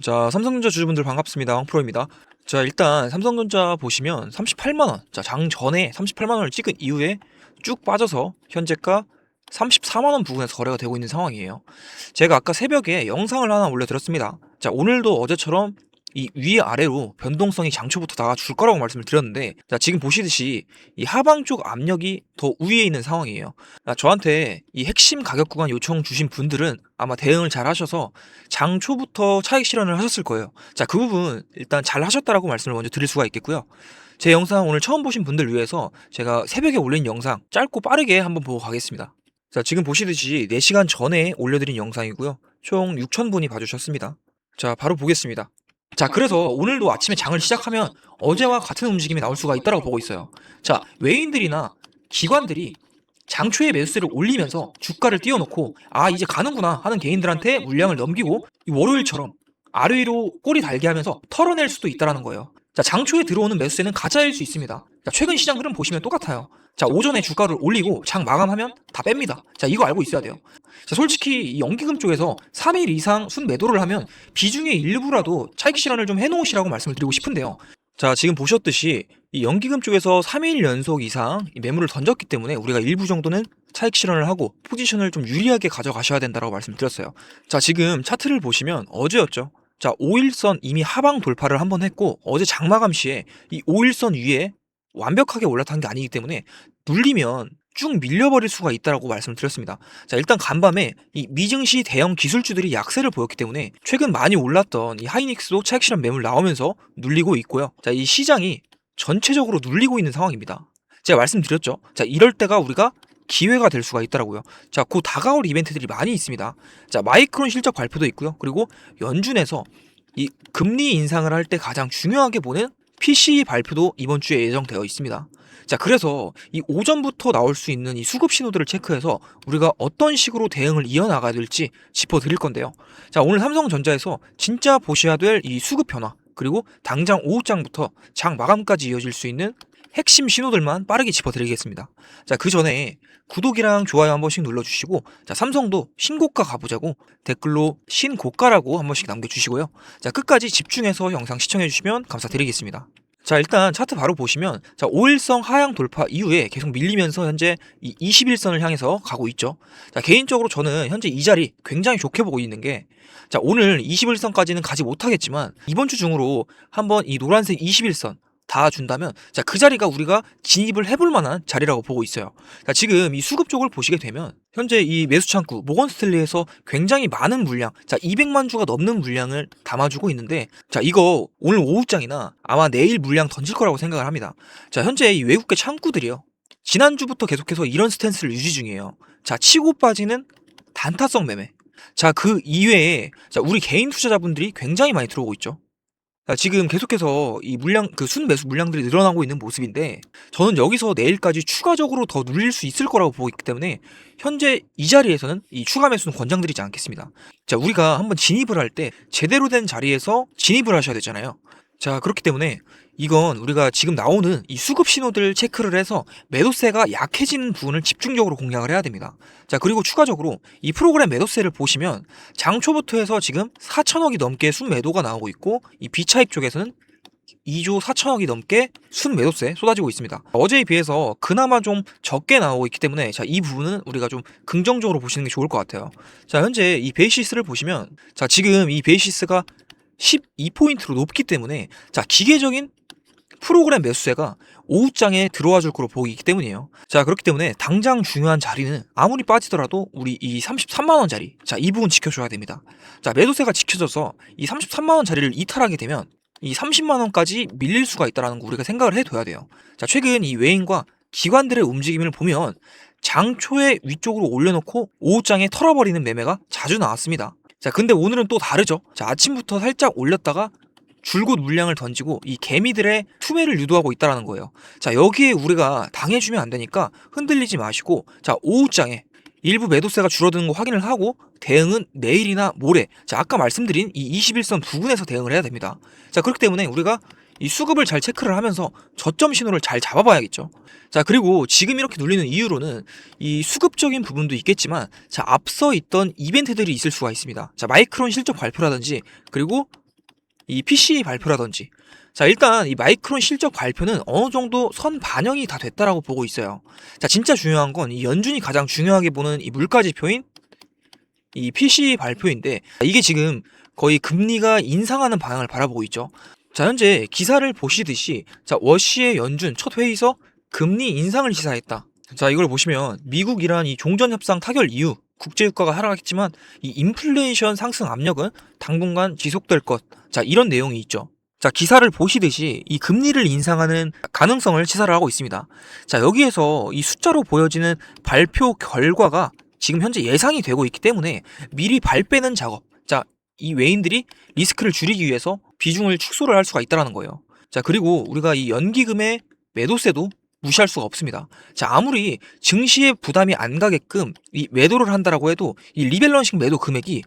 자, 삼성전자 주주분들 반갑습니다. 황프로입니다. 자, 일단 삼성전자 보시면 38만 원. 자, 장 전에 38만 원을 찍은 이후에 쭉 빠져서 현재가 34만 원 부근에서 거래가 되고 있는 상황이에요. 제가 아까 새벽에 영상을 하나 올려드렸습니다. 자, 오늘도 어제처럼 이 위아래로 변동성이 장초부터 다 줄 거라고 말씀을 드렸는데, 자, 지금 보시듯이 이 하방 쪽 압력이 더 위에 있는 상황이에요. 저한테 이 핵심 가격 구간 요청 주신 분들은 아마 대응을 잘 하셔서 장 초부터 차익 실현을 하셨을 거예요. 자, 그 부분 일단 잘 하셨다라고 말씀을 먼저 드릴 수가 있겠고요. 제 영상 오늘 처음 보신 분들 위해서 제가 새벽에 올린 영상 짧고 빠르게 한번 보고 가겠습니다. 자, 지금 보시듯이 4시간 전에 올려드린 영상이고요. 총 6,000분이 봐주셨습니다. 자, 바로 보겠습니다. 자, 그래서 오늘도 아침에 장을 시작하면 어제와 같은 움직임이 나올 수가 있다고 보고 있어요. 자, 외인들이나 기관들이 장초에 매수세를 올리면서 주가를 띄워놓고 아, 이제 가는구나 하는 개인들한테 물량을 넘기고 이 월요일처럼 아래 위로 꼬리 달게 하면서 털어낼 수도 있다는 거예요. 자, 장초에 들어오는 매수세는 가짜일 수 있습니다. 자, 최근 시장 흐름 보시면 똑같아요. 자, 오전에 주가를 올리고 장 마감하면 다 뺍니다. 자, 이거 알고 있어야 돼요. 자, 솔직히 이 연기금 쪽에서 3일 이상 순매도를 하면 비중의 일부라도 차익 실현을 좀 해놓으시라고 말씀을 드리고 싶은데요. 자, 지금 보셨듯이 이 연기금 쪽에서 3일 연속 이상 이 매물을 던졌기 때문에 우리가 일부 정도는 차익 실현을 하고 포지션을 좀 유리하게 가져가셔야 된다고 말씀드렸어요. 자, 지금 차트를 보시면 어제였죠. 자, 5일선 이미 하방 돌파를 한번 했고 어제 장마감 시에 이 5일선 위에 완벽하게 올라탄 게 아니기 때문에 눌리면 쭉 밀려버릴 수가 있다고 말씀드렸습니다. 자, 일단 간밤에 이 미증시 대형 기술주들이 약세를 보였기 때문에 최근 많이 올랐던 이 하이닉스도 차익 실현 매물 나오면서 눌리고 있고요. 자, 이 시장이 전체적으로 눌리고 있는 상황입니다. 제가 말씀드렸죠. 자, 이럴 때가 우리가 기회가 될 수가 있더라고요. 자, 곧 다가올 이벤트들이 많이 있습니다. 자, 마이크론 실적 발표도 있고요. 그리고 연준에서 이 금리 인상을 할 때 가장 중요하게 보는 PCE 발표도 이번 주에 예정되어 있습니다. 자, 그래서 이 오전부터 나올 수 있는 이 수급 신호들을 체크해서 우리가 어떤 식으로 대응을 이어나가야 될지 짚어드릴 건데요. 자, 오늘 삼성전자에서 진짜 보셔야 될 이 수급 변화, 그리고 당장 오후장부터 장 마감까지 이어질 수 있는 핵심 신호들만 빠르게 짚어드리겠습니다. 자, 그 전에 구독이랑 좋아요 한 번씩 눌러주시고, 자, 삼성도 신고가 가보자고 댓글로 신고가라고 한 번씩 남겨주시고요. 자, 끝까지 집중해서 영상 시청해주시면 감사드리겠습니다. 자, 일단 차트 바로 보시면 자, 5일선 하향 돌파 이후에 계속 밀리면서 현재 이 21선을 향해서 가고 있죠. 자, 개인적으로 저는 현재 이 자리 굉장히 좋게 보고 있는 게, 자, 오늘 21선까지는 가지 못하겠지만 이번 주 중으로 한번 이 노란색 21선 다 준다면 자, 그 자리가 우리가 진입을 해볼 만한 자리라고 보고 있어요. 자, 지금 이 수급 쪽을 보시게 되면 현재 이 매수 창구 모건스탠리에서 굉장히 많은 물량, 자, 200만 주가 넘는 물량을 담아주고 있는데, 자, 이거 오늘 오후장이나 아마 내일 물량 던질 거라고 생각을 합니다. 자, 현재 이 외국계 창구들이요, 지난주부터 계속해서 이런 스탠스를 유지 중이에요. 자, 치고 빠지는 단타성 매매. 자, 그 이외에 자, 우리 개인 투자자분들이 굉장히 많이 들어오고 있죠. 자, 지금 계속해서 이 물량, 그 순매수 물량들이 늘어나고 있는 모습인데, 저는 여기서 내일까지 추가적으로 더 눌릴 수 있을 거라고 보고 있기 때문에 현재 이 자리에서는 이 추가 매수는 권장드리지 않겠습니다. 자, 우리가 한번 진입을 할 때 제대로 된 자리에서 진입을 하셔야 되잖아요. 자, 그렇기 때문에 이건 우리가 지금 나오는 이 수급 신호들 체크를 해서 매도세가 약해지는 부분을 집중적으로 공략을 해야 됩니다. 자, 그리고 추가적으로 이 프로그램 매도세를 보시면 장 초부터 해서 지금 4천억이 넘게 순매도가 나오고 있고, 이 B차입 쪽에서는 2조 4천억이 넘게 순매도세 쏟아지고 있습니다. 어제에 비해서 그나마 좀 적게 나오고 있기 때문에 자, 이 부분은 우리가 좀 긍정적으로 보시는 게 좋을 것 같아요. 자, 현재 이 베이시스를 보시면 자, 지금 이 베이시스가 12포인트로 높기 때문에 자, 기계적인 프로그램 매수세가 오후장에 들어와 줄 거로 보이기 때문이에요. 자, 그렇기 때문에 당장 중요한 자리는 아무리 빠지더라도 우리 이 33만원 자리, 자, 이 부분 지켜줘야 됩니다. 자, 매도세가 지켜져서 이 33만원 자리를 이탈하게 되면 이 30만원까지 밀릴 수가 있다는 거 우리가 생각을 해둬야 돼요. 자, 최근 이 외인과 기관들의 움직임을 보면 장초에 위쪽으로 올려놓고 오후장에 털어버리는 매매가 자주 나왔습니다. 자, 근데 오늘은 또 다르죠. 자, 아침부터 살짝 올렸다가 줄곧 물량을 던지고 이 개미들의 투매를 유도하고 있다는 거예요. 자, 여기에 우리가 당해주면 안 되니까 흔들리지 마시고, 자, 오후장에 일부 매도세가 줄어드는 거 확인을 하고 대응은 내일이나 모레, 자, 아까 말씀드린 이 21선 부근에서 대응을 해야 됩니다. 자, 그렇기 때문에 우리가 이 수급을 잘 체크를 하면서 저점 신호를 잘 잡아봐야겠죠. 자, 그리고 지금 이렇게 눌리는 이유로는 이 수급적인 부분도 있겠지만, 자, 앞서 있던 이벤트들이 있을 수가 있습니다. 자, 마이크론 실적 발표라든지, 그리고 이 PC 발표라든지, 자 일단 이 마이크론 실적 발표는 어느 정도 선 반영이 다 됐다라고 보고 있어요. 자 진짜 중요한 건 이 연준이 가장 중요하게 보는 이 물가 지표인 이 PC 발표인데, 이게 지금 거의 금리가 인상하는 방향을 바라보고 있죠. 자 현재 기사를 보시듯이 자 워시의 연준 첫 회의서 금리 인상을 시사했다. 자 이걸 보시면 미국 이란 이 종전 협상 타결 이후 국제유가가 하락했지만 이 인플레이션 상승 압력은 당분간 지속될 것. 자 이런 내용이 있죠. 자 기사를 보시듯이 이 금리를 인상하는 가능성을 시사를 하고 있습니다. 자 여기에서 이 숫자로 보여지는 발표 결과가 지금 현재 예상이 되고 있기 때문에 미리 발 빼는 작업. 자 이 외인들이 리스크를 줄이기 위해서 비중을 축소를 할 수가 있다는 거예요. 자 그리고 우리가 이 연기금의 매도세도 무시할 수가 없습니다. 자 아무리 증시에 부담이 안 가게끔 이 매도를 한다라고 해도 이 리밸런싱 매도 금액이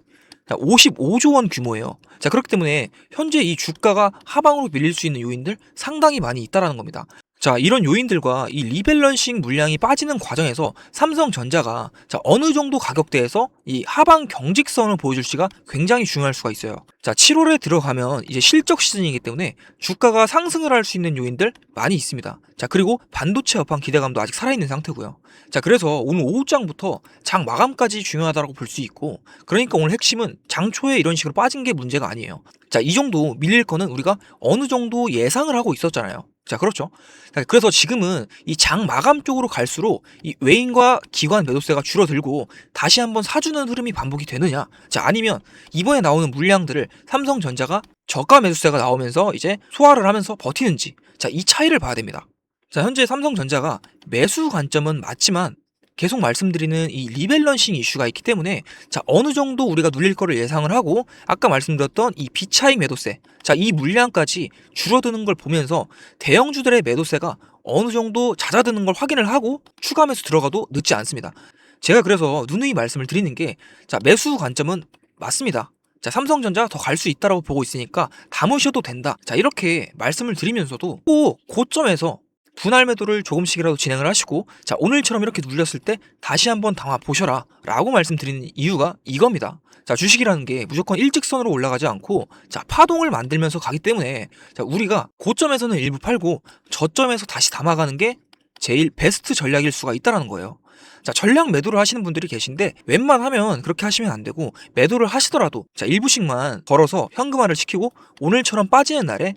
55조 원 규모예요. 자 그렇기 때문에 현재 이 주가가 하방으로 밀릴 수 있는 요인들 상당히 많이 있다라는 겁니다. 자 이런 요인들과 이 리밸런싱 물량이 빠지는 과정에서 삼성전자가 자 어느 정도 가격대에서 이 하방 경직성을 보여줄지가 굉장히 중요할 수가 있어요. 자 7월에 들어가면 이제 실적 시즌이기 때문에 주가가 상승을 할 수 있는 요인들 많이 있습니다. 자 그리고 반도체 업황 기대감도 아직 살아있는 상태고요. 자 그래서 오늘 오후장부터 장 마감까지 중요하다고 볼 수 있고, 그러니까 오늘 핵심은 장 초에 이런 식으로 빠진 게 문제가 아니에요. 자 이 정도 밀릴 거는 우리가 어느 정도 예상을 하고 있었잖아요. 자 그렇죠. 자, 그래서 지금은 이 장 마감 쪽으로 갈수록 이 외인과 기관 매도세가 줄어들고 다시 한번 사주는 흐름이 반복이 되느냐, 자 아니면 이번에 나오는 물량들을 삼성전자가 저가 매도세가 나오면서 이제 소화를 하면서 버티는지, 자 이 차이를 봐야 됩니다. 자 현재 삼성전자가 매수 관점은 맞지만 계속 말씀드리는 이 리밸런싱 이슈가 있기 때문에 자 어느 정도 우리가 눌릴 거를 예상을 하고, 아까 말씀드렸던 이 비차익 매도세, 자 이 물량까지 줄어드는 걸 보면서 대형주들의 매도세가 어느 정도 잦아드는 걸 확인을 하고 추가 매수 들어가도 늦지 않습니다. 제가 그래서 누누이 말씀을 드리는 게, 자 매수 관점은 맞습니다. 자 삼성전자 더 갈 수 있다라고 보고 있으니까 담으셔도 된다. 자 이렇게 말씀을 드리면서도 꼭 고점에서 분할 매도를 조금씩이라도 진행을 하시고, 자 오늘처럼 이렇게 눌렸을 때 다시 한번 담아 보셔라 라고 말씀드리는 이유가 이겁니다. 자 주식이라는 게 무조건 일직선으로 올라가지 않고 자 파동을 만들면서 가기 때문에 자 우리가 고점에서는 일부 팔고 저점에서 다시 담아가는 게 제일 베스트 전략일 수가 있다는 거예요. 자 전량 매도를 하시는 분들이 계신데 웬만하면 그렇게 하시면 안 되고, 매도를 하시더라도 자 일부씩만 걸어서 현금화를 시키고 오늘처럼 빠지는 날에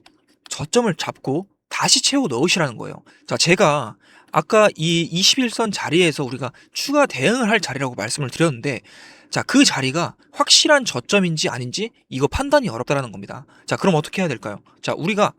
저점을 잡고 다시 채워 넣으시라는 거예요. 자 제가 아까 이 21선 자리에서 우리가 추가 대응을 할 자리라고 말씀을 드렸는데, 자 그 자리가 확실한 저점인지 아닌지 이거 판단이 어렵다라는 겁니다. 자 그럼 어떻게 해야 될까요? 자 우리가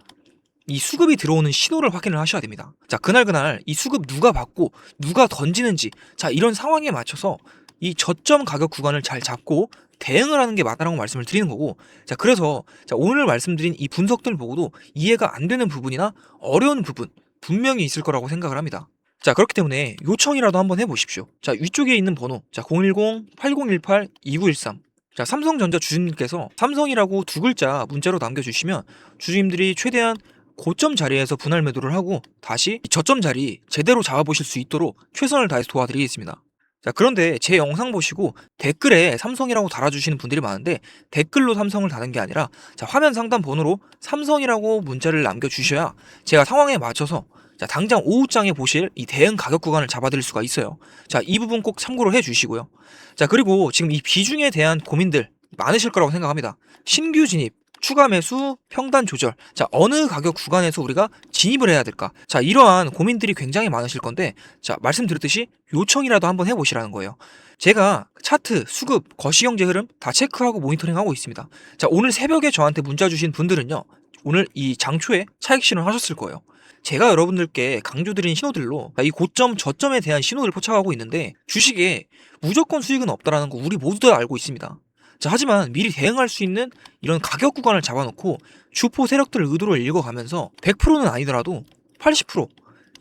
이 수급이 들어오는 신호를 확인을 하셔야 됩니다. 자 그날 이 수급 누가 받고 누가 던지는지, 자 이런 상황에 맞춰서 이 저점 가격 구간을 잘 잡고 대응을 하는 게 맞다라고 말씀을 드리는 거고, 자 그래서 자 오늘 말씀드린 이 분석들 보고도 이해가 안 되는 부분이나 어려운 부분 분명히 있을 거라고 생각을 합니다. 자 그렇기 때문에 요청이라도 한번 해보십시오. 자 위쪽에 있는 번호, 자 010-8018-2913, 자 삼성전자 주주님께서 삼성이라고 두 글자 문자로 남겨주시면 주주님들이 최대한 고점 자리에서 분할 매도를 하고 다시 저점 자리 제대로 잡아보실 수 있도록 최선을 다해서 도와드리겠습니다. 자 그런데 제 영상 보시고 댓글에 삼성이라고 달아주시는 분들이 많은데, 댓글로 삼성을 다는 게 아니라 자 화면 상단 번호로 삼성이라고 문자를 남겨주셔야 제가 상황에 맞춰서 자 당장 오후장에 보실 이 대응 가격 구간을 잡아드릴 수가 있어요. 자 이 부분 꼭 참고를 해주시고요. 자 그리고 지금 이 비중에 대한 고민들 많으실 거라고 생각합니다. 신규 진입, 추가 매수, 평단 조절, 자 어느 가격 구간에서 우리가 진입을 해야 될까, 자 이러한 고민들이 굉장히 많으실 건데, 자 말씀드렸듯이 요청이라도 한번 해보시라는 거예요. 제가 차트, 수급, 거시경제 흐름 다 체크하고 모니터링하고 있습니다. 자 오늘 새벽에 저한테 문자 주신 분들은요 오늘 이 장초에 차익 실현 하셨을 거예요. 제가 여러분들께 강조드린 신호들로 이 고점 저점에 대한 신호를 포착하고 있는데, 주식에 무조건 수익은 없다라는 거 우리 모두 다 알고 있습니다. 자 하지만 미리 대응할 수 있는 이런 가격 구간을 잡아놓고 주포 세력들 의도를 읽어가면서 100%는 아니더라도 80%,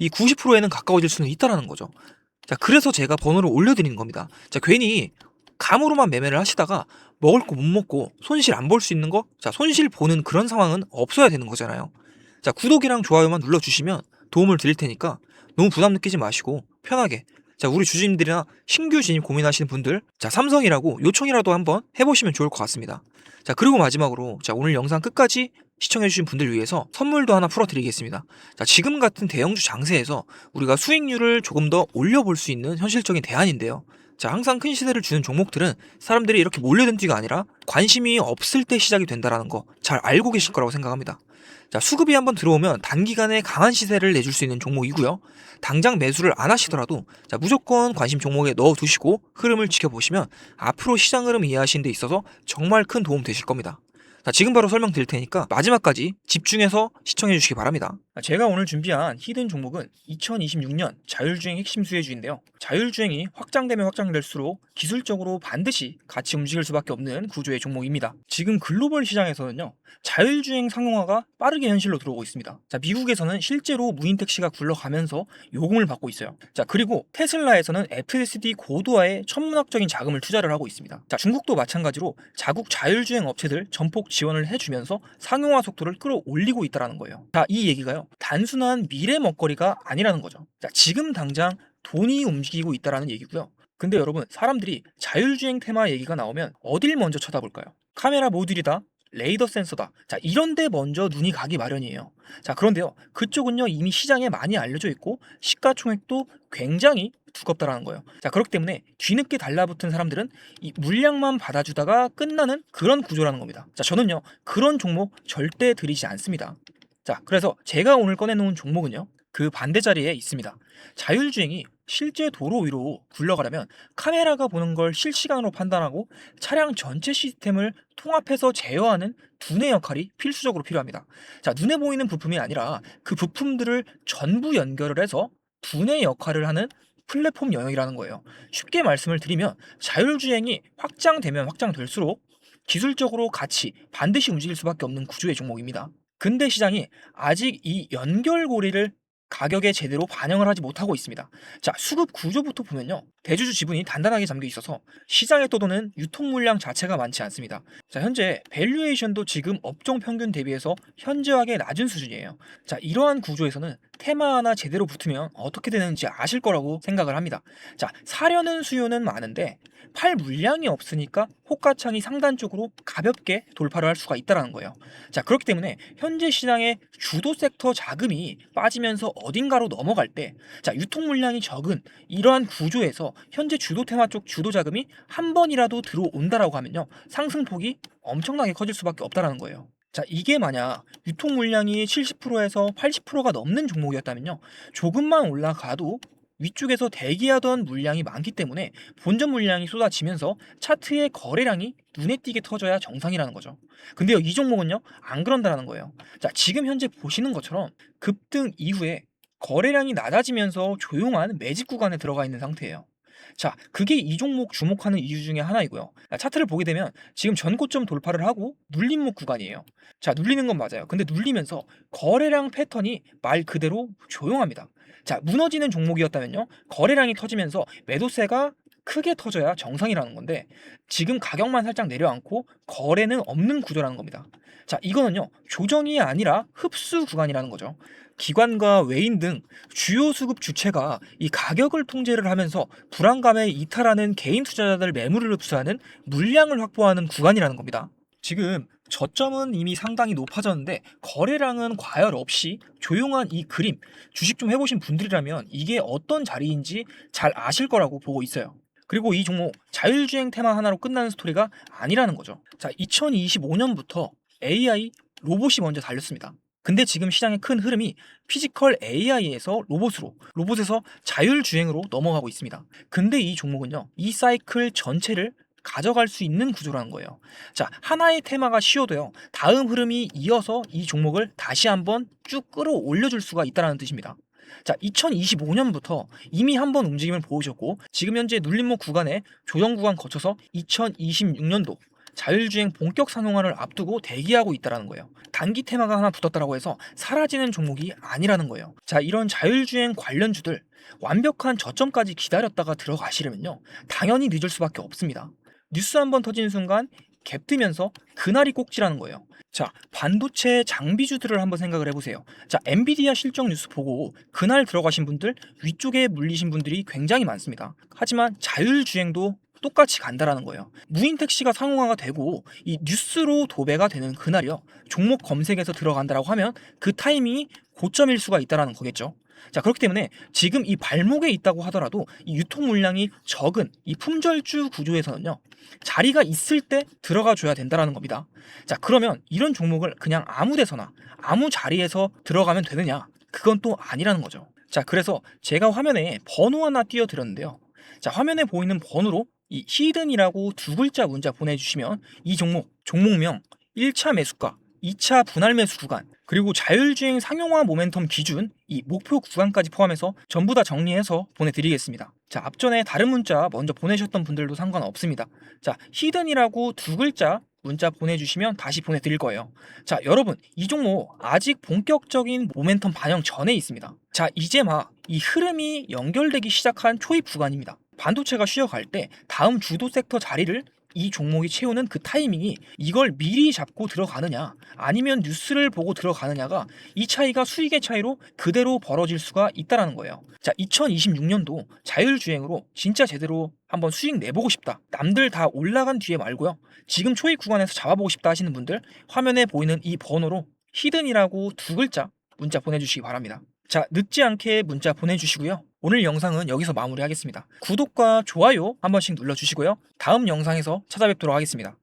이 90%에는 가까워질 수는 있다라는 거죠. 자 그래서 제가 번호를 올려드리는 겁니다. 자 괜히 감으로만 매매를 하시다가 먹을 거 못 먹고 손실 안 볼 수 있는 거, 자 손실 보는 그런 상황은 없어야 되는 거잖아요. 자 구독이랑 좋아요만 눌러주시면 도움을 드릴 테니까 너무 부담 느끼지 마시고 편하게 자, 우리 주주님들이나 신규 진입 고민하시는 분들, 자, 삼성이라고 요청이라도 한번 해보시면 좋을 것 같습니다. 자, 그리고 마지막으로, 자, 오늘 영상 끝까지 시청해주신 분들 위해서 선물도 하나 풀어드리겠습니다. 자, 지금 같은 대형주 장세에서 우리가 수익률을 조금 더 올려볼 수 있는 현실적인 대안인데요. 자, 항상 큰 시세를 주는 종목들은 사람들이 이렇게 몰려든 뒤가 아니라 관심이 없을 때 시작이 된다는 거 잘 알고 계실 거라고 생각합니다. 자, 수급이 한번 들어오면 단기간에 강한 시세를 내줄 수 있는 종목이고요. 당장 매수를 안 하시더라도, 자, 무조건 관심 종목에 넣어두시고 흐름을 지켜보시면 앞으로 시장 흐름 이해하시는 데 있어서 정말 큰 도움 되실 겁니다. 자, 지금 바로 설명드릴 테니까 마지막까지 집중해서 시청해 주시기 바랍니다. 제가 오늘 준비한 히든 종목은 2026년 자율주행 핵심 수혜주인데요. 자율주행이 확장되면 확장될수록 기술적으로 반드시 같이 움직일 수밖에 없는 구조의 종목입니다. 지금 글로벌 시장에서는요, 자율주행 상용화가 빠르게 현실로 들어오고 있습니다. 자, 미국에서는 실제로 무인 택시가 굴러가면서 요금을 받고 있어요. 자, 그리고 테슬라에서는 FSD 고도화에 천문학적인 자금을 투자를 하고 있습니다. 자, 중국도 마찬가지로 자국 자율주행 업체들 전폭 지원을 해주면서 상용화 속도를 끌어올리고 있다는 거예요. 자, 이 얘기가요, 단순한 미래 먹거리가 아니라는 거죠. 자, 지금 당장 돈이 움직이고 있다는 얘기고요. 근데 여러분, 사람들이 자율주행 테마 얘기가 나오면 어딜 먼저 쳐다볼까요? 카메라 모듈이다, 레이더 센서다, 자, 이런데 먼저 눈이 가기 마련이에요. 자, 그런데요, 그쪽은요 이미 시장에 많이 알려져 있고 시가총액도 굉장히 두껍다라는 거예요. 자, 그렇기 때문에 뒤늦게 달라붙은 사람들은 이 물량만 받아주다가 끝나는 그런 구조라는 겁니다. 자, 저는요 그런 종목 절대 들이지 않습니다. 자, 그래서 제가 오늘 꺼내놓은 종목은요, 그 반대 자리에 있습니다. 자율주행이 실제 도로 위로 굴러가려면 카메라가 보는 걸 실시간으로 판단하고 차량 전체 시스템을 통합해서 제어하는 두뇌 역할이 필수적으로 필요합니다. 자, 눈에 보이는 부품이 아니라 그 부품들을 전부 연결을 해서 두뇌 역할을 하는 플랫폼 영역이라는 거예요. 쉽게 말씀을 드리면 자율주행이 확장되면 확장될수록 기술적으로 같이 반드시 움직일 수밖에 없는 구조의 종목입니다. 근데 시장이 아직 이 연결고리를 가격에 제대로 반영을 하지 못하고 있습니다. 자, 수급 구조부터 보면요, 대주주 지분이 단단하게 잠겨 있어서 시장에 떠도는 유통 물량 자체가 많지 않습니다. 자, 현재 밸류에이션도 지금 업종 평균 대비해서 현저하게 낮은 수준이에요. 자, 이러한 구조에서는 테마 하나 제대로 붙으면 어떻게 되는지 아실 거라고 생각을 합니다. 자, 사려는 수요는 많은데 팔 물량이 없으니까 호가창이 상단 쪽으로 가볍게 돌파를 할 수가 있다는 거예요. 자, 그렇기 때문에 현재 시장의 주도 섹터 자금이 빠지면서 어딘가로 넘어갈 때, 자, 유통 물량이 적은 이러한 구조에서 현재 주도 테마 쪽 주도 자금이 한 번이라도 들어온다라고 하면요, 상승폭이 엄청나게 커질 수밖에 없다라는 거예요. 자, 이게 만약 유통 물량이 70%에서 80%가 넘는 종목이었다면요, 조금만 올라가도 위쪽에서 대기하던 물량이 많기 때문에 본전 물량이 쏟아지면서 차트의 거래량이 눈에 띄게 터져야 정상이라는 거죠. 근데요, 이 종목은요 안 그런다는 거예요. 자, 지금 현재 보시는 것처럼 급등 이후에 거래량이 낮아지면서 조용한 매집 구간에 들어가 있는 상태예요. 자, 그게 이 종목 주목하는 이유 중에 하나이고요. 차트를 보게 되면 지금 전고점 돌파를 하고 눌림목 구간이에요. 자, 눌리는 건 맞아요. 근데 눌리면서 거래량 패턴이 말 그대로 조용합니다. 자, 무너지는 종목이었다면요, 거래량이 터지면서 매도세가 크게 터져야 정상이라는 건데 지금 가격만 살짝 내려앉고 거래는 없는 구조라는 겁니다. 자, 이거는요 조정이 아니라 흡수 구간이라는 거죠. 기관과 외인 등 주요 수급 주체가 이 가격을 통제를 하면서 불안감에 이탈하는 개인 투자자들 매물을 흡수하는 물량을 확보하는 구간이라는 겁니다. 지금 저점은 이미 상당히 높아졌는데 거래량은 과열 없이 조용한 이 그림, 주식 좀 해보신 분들이라면 이게 어떤 자리인지 잘 아실 거라고 보고 있어요. 그리고 이 종목 자율주행 테마 하나로 끝나는 스토리가 아니라는 거죠. 자, 2025년부터 AI 로봇이 먼저 달렸습니다. 근데 지금 시장의 큰 흐름이 피지컬 AI에서 로봇으로, 로봇에서 자율주행으로 넘어가고 있습니다. 근데 이 종목은요, 이 사이클 전체를 가져갈 수 있는 구조라는 거예요. 자, 하나의 테마가 쉬어도요, 다음 흐름이 이어서 이 종목을 다시 한번 쭉 끌어올려줄 수가 있다는 뜻입니다. 자, 2025년부터 이미 한번 움직임을 보여줬고 지금 현재 눌림목 구간에 조정 구간 거쳐서 2026년도 자율주행 본격 상용화를 앞두고 대기하고 있다는 거예요. 단기 테마가 하나 붙었다고 해서 사라지는 종목이 아니라는 거예요. 자, 이런 자율주행 관련주들 완벽한 저점까지 기다렸다가 들어가시려면요, 당연히 늦을 수밖에 없습니다. 뉴스 한번 터지는 순간 갭 뜨면서 그날이 꼭지라는 거예요. 자, 반도체 장비주들을 한번 생각을 해보세요. 자, 엔비디아 실적 뉴스 보고 그날 들어가신 분들, 위쪽에 물리신 분들이 굉장히 많습니다. 하지만 자율주행도 똑같이 간다라는 거예요. 무인 택시가 상용화가 되고 이 뉴스로 도배가 되는 그날이요. 종목 검색에서 들어간다라고 하면 그 타이밍이 고점일 수가 있다라는 거겠죠. 자, 그렇기 때문에 지금 이 발목에 있다고 하더라도 이 유통 물량이 적은 이 품절주 구조에서는요, 자리가 있을 때 들어가 줘야 된다라는 겁니다. 자, 그러면 이런 종목을 그냥 아무 데서나 아무 자리에서 들어가면 되느냐? 그건 또 아니라는 거죠. 자, 그래서 제가 화면에 번호 하나 띄워 드렸는데요. 자, 화면에 보이는 번호로 이 히든이라고 두 글자 문자 보내주시면 이 종목명 1차 매수가, 2차 분할 매수 구간, 그리고 자율주행 상용화 모멘텀 기준 이 목표 구간까지 포함해서 전부 다 정리해서 보내드리겠습니다. 자, 앞전에 다른 문자 먼저 보내셨던 분들도 상관없습니다. 자, 히든이라고 두 글자 문자 보내주시면 다시 보내드릴 거예요. 자, 여러분, 이 종목 아직 본격적인 모멘텀 반영 전에 있습니다. 자, 이제 막 이 흐름이 연결되기 시작한 초입 구간입니다. 반도체가 쉬어갈 때 다음 주도 섹터 자리를 이 종목이 채우는 그 타이밍이 이걸 미리 잡고 들어가느냐 아니면 뉴스를 보고 들어가느냐가 이 차이가 수익의 차이로 그대로 벌어질 수가 있다는 거예요. 자, 2026년도 자율주행으로 진짜 제대로 한번 수익 내보고 싶다, 남들 다 올라간 뒤에 말고요, 지금 초입 구간에서 잡아보고 싶다 하시는 분들 화면에 보이는 이 번호로 히든이라고 두 글자 문자 보내주시기 바랍니다. 자, 늦지 않게 문자 보내주시고요. 오늘 영상은 여기서 마무리하겠습니다. 구독과 좋아요 한 번씩 눌러주시고요. 다음 영상에서 찾아뵙도록 하겠습니다.